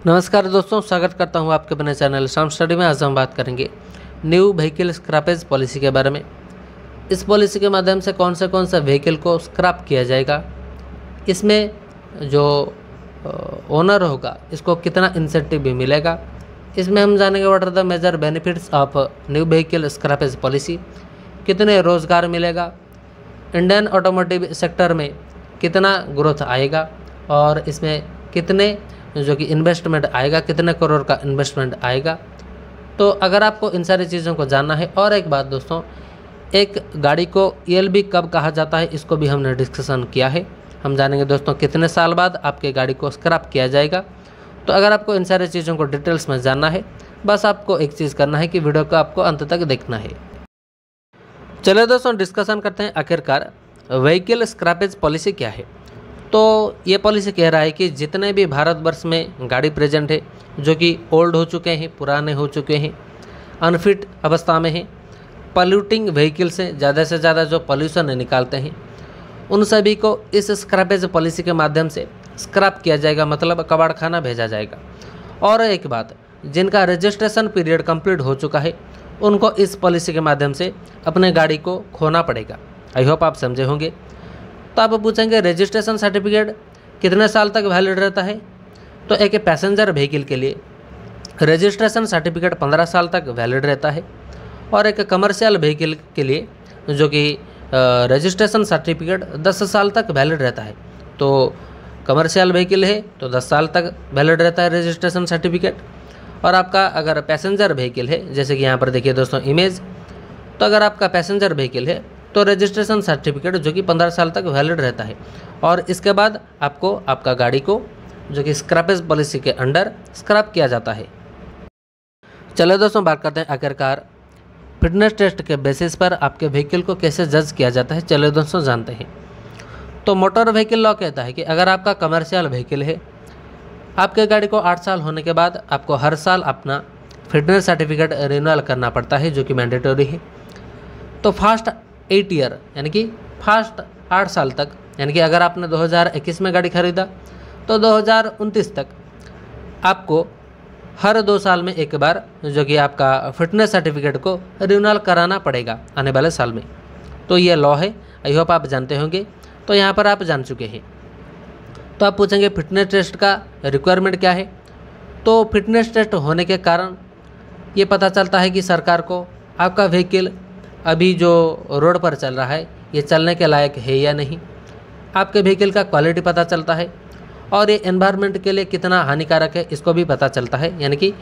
नमस्कार दोस्तों, स्वागत करता हूं आपके अपने चैनल शाम स्टडी में। आज हम बात करेंगे न्यू व्हीकल स्क्रैपेज पॉलिसी के बारे में। इस पॉलिसी के माध्यम से कौन सा व्हीकल को स्क्रैप किया जाएगा, इसमें जो ओनर होगा इसको कितना इंसेंटिव भी मिलेगा, इसमें हम जानेंगे what are the major benefits of new vehicle scrappage policy, कितने रोज़गार मिलेगा, इंडियन ऑटोमोटिव सेक्टर में कितना ग्रोथ आएगा और इसमें कितने जो कि इन्वेस्टमेंट आएगा, कितने करोड़ का इन्वेस्टमेंट आएगा। तो अगर आपको इन सारी चीज़ों को जानना है, और एक बात दोस्तों, एक गाड़ी को ELB कब कहा जाता है इसको भी हमने डिस्कशन किया है। हम जानेंगे दोस्तों कितने साल बाद आपके गाड़ी को स्क्रैप किया जाएगा। तो अगर आपको इन सारी चीज़ों को डिटेल्स में जानना है, बस आपको एक चीज़ करना है कि वीडियो को आपको अंत तक देखना है। चलिए दोस्तों, डिस्कशन करते हैं आखिरकार व्हीकल स्क्रैपेज पॉलिसी क्या है। तो ये पॉलिसी कह रहा है कि जितने भी भारतवर्ष में गाड़ी प्रेजेंट है जो कि ओल्ड हो चुके हैं, पुराने हो चुके हैं, अनफिट अवस्था में हैं, पॉल्यूटिंग व्हीकल से ज़्यादा जो पॉल्यूशन निकालते हैं, उन सभी को इस स्क्रैपेज पॉलिसी के माध्यम से स्क्रैप किया जाएगा, मतलब कबाड़ खाना भेजा जाएगा। और एक बात, जिनका रजिस्ट्रेशन पीरियड कंप्लीट हो चुका है उनको इस पॉलिसी के माध्यम से अपने गाड़ी को खोना पड़ेगा। आई होप आप समझे होंगे। तो आप पूछेंगे रजिस्ट्रेशन सर्टिफिकेट कितने साल तक वैलिड रहता है। तो एक पैसेंजर व्हीकल के लिए रजिस्ट्रेशन सर्टिफिकेट 15 साल तक वैलिड रहता है, और एक कमर्शियल व्हीकल के लिए जो कि रजिस्ट्रेशन सर्टिफिकेट 10 साल तक वैलिड रहता है। तो कमर्शियल व्हीकल है तो 10 साल तक वैलिड रहता है रजिस्ट्रेशन सर्टिफिकेट। और आपका अगर पैसेंजर व्हीकल है, जैसे कि यहाँ पर देखिए दोस्तों इमेज, तो अगर आपका पैसेंजर व्हीकल है तो रजिस्ट्रेशन सर्टिफिकेट जो कि 15 साल तक वैलिड रहता है, और इसके बाद आपको आपका गाड़ी को जो कि स्क्रैपेज पॉलिसी के अंडर स्क्रैप किया जाता है। चलो दोस्तों, बात करते हैं आखिरकार फिटनेस टेस्ट के बेसिस पर आपके व्हीकल को कैसे जज किया जाता है। चलो दोस्तों, जानते हैं। तो मोटर व्हीकल लॉ कहता है कि अगर आपका कमर्शियल व्हीकल है, आपके गाड़ी को 8 साल होने के बाद आपको हर साल अपना फिटनेस सर्टिफिकेट रिन्यूअल करना पड़ता है, जो कि मैंडेटरी है। तो फर्स्ट 8 ईयर यानी कि फर्स्ट 8 साल तक, यानी कि अगर आपने 2021 में गाड़ी खरीदा तो 2029 तक आपको हर 2 साल में एक बार जो कि आपका फिटनेस सर्टिफिकेट को रिन्यूअल कराना पड़ेगा आने वाले साल में। तो ये लॉ है, आई होप आप जानते होंगे। तो यहाँ पर आप जान चुके हैं। तो आप पूछेंगे फिटनेस टेस्ट का रिक्वायरमेंट क्या है। तो फिटनेस टेस्ट होने के कारण ये पता चलता है कि सरकार को आपका व्हीकल अभी जो रोड पर चल रहा है ये चलने के लायक है या नहीं, आपके व्हीकल का क्वालिटी पता चलता है, और ये एनवायरनमेंट के लिए कितना हानिकारक है इसको भी पता चलता है। यानी कि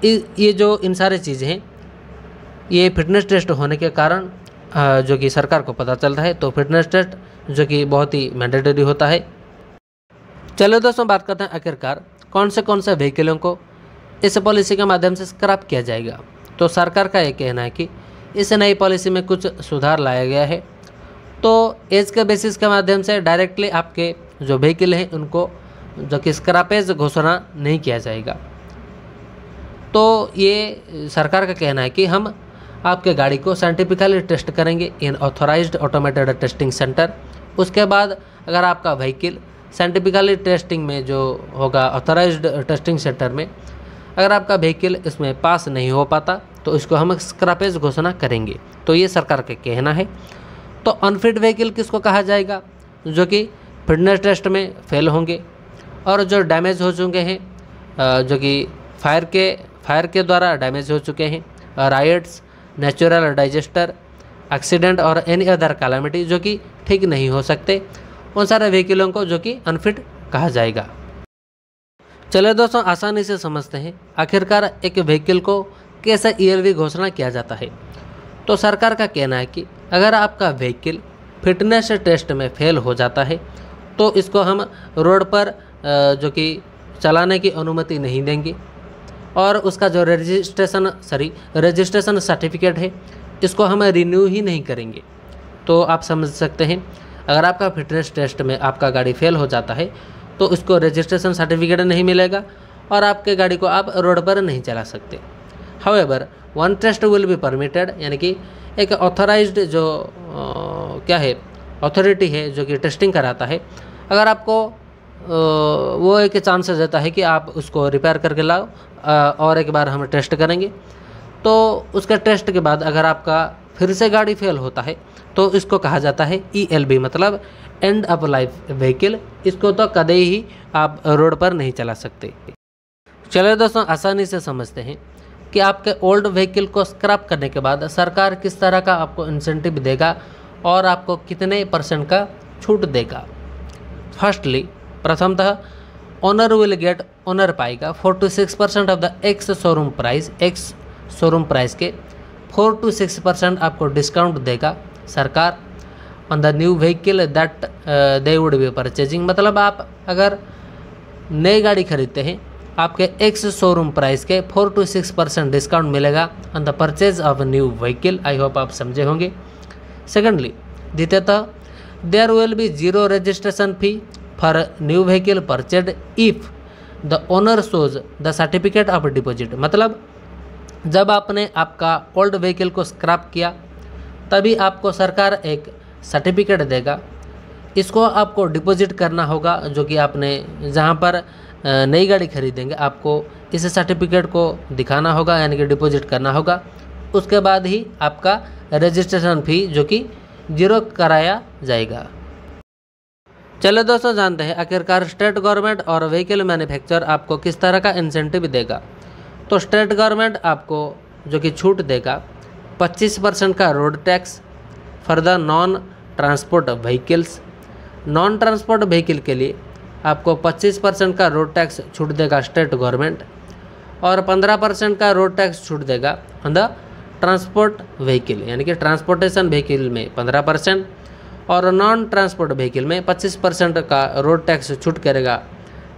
ये जो इन सारे चीज़ें हैं ये फिटनेस टेस्ट होने के कारण जो कि सरकार को पता चलता है। तो फिटनेस टेस्ट जो कि बहुत ही मैंडेटरी होता है। चलो दोस्तों, बात करते हैं आखिरकार कौन से व्हीकलों को इस पॉलिसी के माध्यम से स्क्रैप किया जाएगा। तो सरकार का ये कहना है कि इस नई पॉलिसी में कुछ सुधार लाया गया है। तो एज के बेसिस के माध्यम से डायरेक्टली आपके जो व्हीकल हैं उनको जो कि स्क्रैपेज घोषणा नहीं किया जाएगा। तो ये सरकार का कहना है कि हम आपके गाड़ी को साइंटिफिकली टेस्ट करेंगे इन ऑथोराइज्ड ऑटोमेटेड टेस्टिंग सेंटर। उसके बाद अगर आपका व्हीकल साइंटिफिकली टेस्टिंग में जो होगा ऑथोराइज्ड टेस्टिंग सेंटर में, अगर आपका व्हीकल इसमें पास नहीं हो पाता तो इसको हम स्क्रैपेज घोषणा करेंगे। तो ये सरकार का कहना है। तो अनफिट व्हीकल किसको कहा जाएगा, जो कि फिटनेस टेस्ट में फेल होंगे और जो डैमेज हो चुके हैं, जो कि फायर के द्वारा डैमेज हो चुके हैं, राइट्स, नेचुरल डिजास्टर, एक्सीडेंट और एनी अदर कैलामिटी जो कि ठीक नहीं हो सकते, उन सारे व्हीकलों को जो कि अनफिट कहा जाएगा। चलिए दोस्तों, आसानी से समझते हैं आखिरकार एक व्हीकल को कैसे ELB घोषणा किया जाता है। तो सरकार का कहना है कि अगर आपका व्हीकल फिटनेस टेस्ट में फेल हो जाता है तो इसको हम रोड पर जो कि चलाने की अनुमति नहीं देंगे, और उसका जो रजिस्ट्रेशन सर्टिफिकेट है इसको हम रिन्यू ही नहीं करेंगे। तो आप समझ सकते हैं, अगर आपका फिटनेस टेस्ट में आपका गाड़ी फेल हो जाता है तो उसको रजिस्ट्रेशन सर्टिफिकेट नहीं मिलेगा और आपके गाड़ी को आप रोड पर नहीं चला सकते। However one test will be permitted, यानी कि एक ऑथराइज्ड जो क्या है अथॉरिटी है जो कि टेस्टिंग कराता है, अगर आपको वो एक चांसेस देता है कि आप उसको रिपेयर करके लाओ और एक बार हम टेस्ट करेंगे। तो उसके टेस्ट के बाद अगर आपका फिर से गाड़ी फेल होता है तो इसको कहा जाता है ELB, मतलब एंड ऑफ लाइफ व्हीकल। इसको तो कदे ही आप रोड पर नहीं चला सकते। चलिए दोस्तों, आसानी से समझते हैं कि आपके ओल्ड व्हीकल को स्क्रैप करने के बाद सरकार किस तरह का आपको इंसेंटिव देगा और आपको कितने % का छूट देगा। फर्स्टली, प्रथमतः ओनर विल गेट, ओनर पाएगा 4 to 6% of the ex showroom price के 4 to 6% आपको डिस्काउंट देगा सरकार on the new vehicle that they would be purchasing. मतलब आप अगर नई गाड़ी खरीदते हैं, आपके एक्स शोरूम प्राइस के 4 to 6% डिस्काउंट मिलेगा on the purchase of new vehicle. I hope आप समझे होंगे। सेकेंडली, द्वितीयतः there will be 0 registration fee for new vehicle purchased if the owner shows the certificate of deposit. मतलब जब आपने आपका ओल्ड व्हीकल को स्क्रैप किया तभी आपको सरकार एक सर्टिफिकेट देगा। इसको आपको डिपॉजिट करना होगा, जो कि आपने जहाँ पर नई गाड़ी खरीदेंगे आपको इस सर्टिफिकेट को दिखाना होगा, यानी कि डिपॉजिट करना होगा। उसके बाद ही आपका रजिस्ट्रेशन फ़ी जो कि 0 कराया जाएगा। चलो दोस्तों, जानते हैं आखिरकार स्टेट गवर्नमेंट और व्हीकल मैन्युफैक्चरर आपको किस तरह का इंसेंटिव देगा। तो स्टेट गवर्नमेंट आपको जो कि छूट देगा 25% का road tax for the non transport vehicles. Non transport vehicle के लिए आपको 25% का रोड टैक्स छूट देगा स्टेट गवर्नमेंट, और 15% का रोड टैक्स छूट देगा ऑन द ट्रांसपोर्ट व्हीकल, यानी कि ट्रांसपोर्टेशन व्हीकल में 15% और नॉन ट्रांसपोर्ट व्हीकल में 25% का रोड टैक्स छूट करेगा,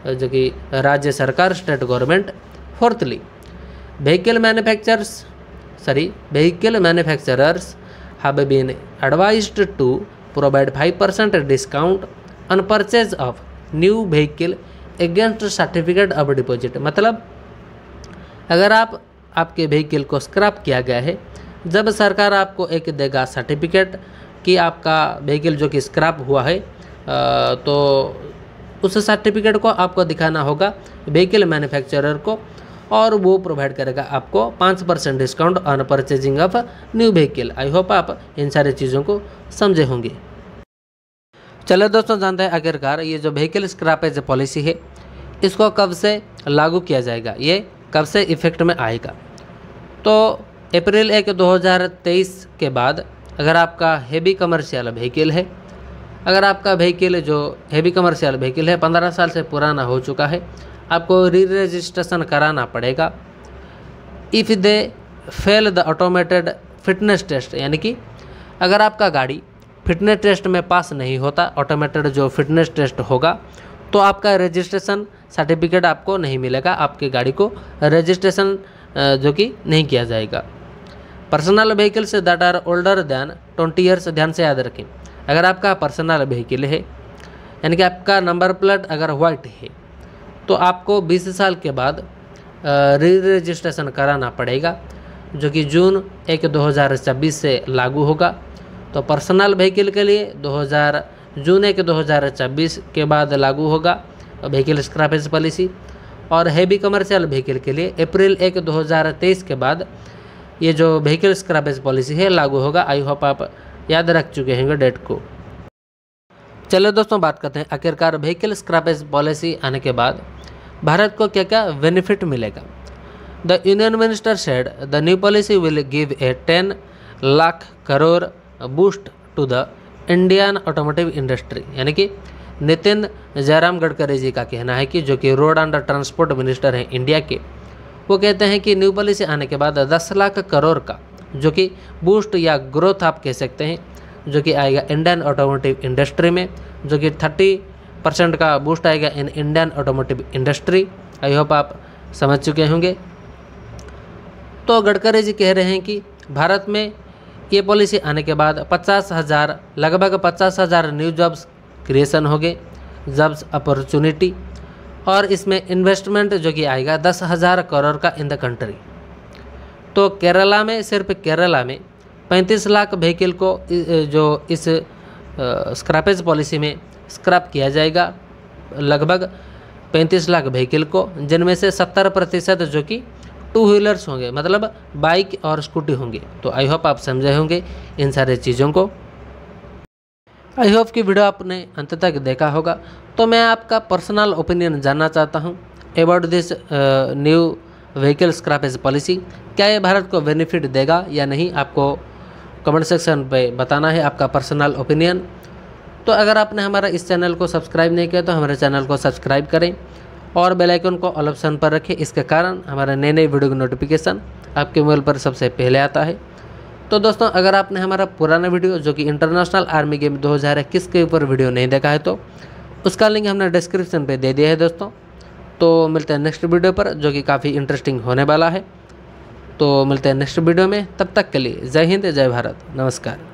जो कि राज्य सरकार, state government. Fourthly, vehicle manufacturers have been advised to provide 5% discount on purchase of new vehicle against certificate of deposit. मतलब अगर आपके व्हीकल को स्क्रैप किया गया है, जब सरकार आपको एक देगा सर्टिफिकेट कि आपका व्हीकल जो कि स्क्रैप हुआ है, तो उस सर्टिफिकेट को आपको दिखाना होगा व्हीकल मैन्युफैक्चरर को, और वो प्रोवाइड करेगा आपको 5% discount on purchasing of new vehicle. I hope आप इन सारी चीज़ों को समझे होंगे। चलो दोस्तों, जानते हैं आखिरकार ये जो व्हीकल स्क्रैपेज पॉलिसी है इसको कब से लागू किया जाएगा, ये कब से इफेक्ट में आएगा। तो अप्रैल 1, 2023 के बाद अगर आपका हेवी कमर्शियल व्हीकल है, अगर आपका व्हीकल जो हेवी कमर्शियल व्हीकल है 15 साल से पुराना हो चुका है, आपको री रजिस्ट्रेशन कराना पड़ेगा। If they fail the automated fitness test, यानी कि अगर आपका गाड़ी फिटनेस टेस्ट में पास नहीं होता, ऑटोमेटेड जो फिटनेस टेस्ट होगा, तो आपका रजिस्ट्रेशन सर्टिफिकेट आपको नहीं मिलेगा, आपकी गाड़ी को रजिस्ट्रेशन जो कि नहीं किया जाएगा। Personal vehicles that are older than 20 years, ध्यान से याद रखें, अगर आपका पर्सनल व्हीकल है, यानी कि आपका नंबर प्लेट अगर वाइट है, तो आपको 20 साल के बाद री रजिस्ट्रेशन कराना पड़ेगा, जो कि जून 1, 2026 से लागू होगा। तो पर्सनल व्हीकल के लिए जून 1, 2026 के बाद लागू होगा व्हीकल स्क्रैपेज पॉलिसी, और हैवी कमर्शियल व्हीकल के लिए अप्रैल 1, 2023 के बाद ये जो व्हीकल स्क्रैपेज पॉलिसी है लागू होगा। आई होप आप याद रख चुके होंगे डेट को। चलो दोस्तों, बात करते हैं आखिरकार व्हीकल स्क्रैपेज पॉलिसी आने के बाद भारत को क्या क्या बेनिफिट मिलेगा। The union minister said the new policy will give a 10 lakh crore boost to the Indian automotive industry, यानी कि नितिन जयराम गडकरी जी का कहना है कि जो कि रोड एंड ट्रांसपोर्ट मिनिस्टर हैं इंडिया के, वो कहते हैं कि न्यू पॉलिसी आने के बाद 10 लाख करोड़ का जो कि बूस्ट या ग्रोथ आप कह सकते हैं, जो कि आएगा इंडियन ऑटोमोटिव इंडस्ट्री में, जो कि 30% का बूस्ट आएगा in Indian automotive industry. I hope आप समझ चुके होंगे। तो गडकरी जी कह रहे हैं कि भारत में ये पॉलिसी आने के बाद लगभग 50,000 न्यू जॉब्स क्रिएशन हो गए, जॉब्स अपॉर्चुनिटी, और इसमें इन्वेस्टमेंट जो कि आएगा 10,000 करोड़ का इन द कंट्री। तो केरला में, सिर्फ केरला में 35 लाख व्हीकल को जो इस स्क्रैपेज पॉलिसी में स्क्रैप किया जाएगा लगभग 35 लाख व्हीकल को, जिनमें से 70% जो कि टू व्हीलर्स होंगे, मतलब बाइक और स्कूटी होंगे। तो आई होप आप समझे होंगे इन सारे चीज़ों को। आई होप कि वीडियो आपने अंत तक देखा होगा। तो मैं आपका पर्सनल ओपिनियन जानना चाहता हूँ about this new vehicle scrappage policy. क्या ये भारत को बेनिफिट देगा या नहीं, आपको कमेंट सेक्शन पे बताना है आपका पर्सनल ओपिनियन। तो अगर आपने हमारा इस चैनल को सब्सक्राइब नहीं किया तो हमारे चैनल को सब्सक्राइब करें और बेल आइकन को ऑल ऑप्शन पर रखें। इसके कारण हमारे नए नए वीडियो की नोटिफिकेशन आपके मोबाइल पर सबसे पहले आता है। तो दोस्तों, अगर आपने हमारा पुराना वीडियो जो कि इंटरनेशनल आर्मी गेम 2021 के ऊपर वीडियो नहीं देखा है तो उसका लिंक हमने डिस्क्रिप्शन पे दे दिया है दोस्तों। तो मिलते हैं नेक्स्ट वीडियो पर, जो कि काफ़ी इंटरेस्टिंग होने वाला है। तो मिलते हैं नेक्स्ट वीडियो में, तब तक के लिए जय हिंद, जय भारत, नमस्कार।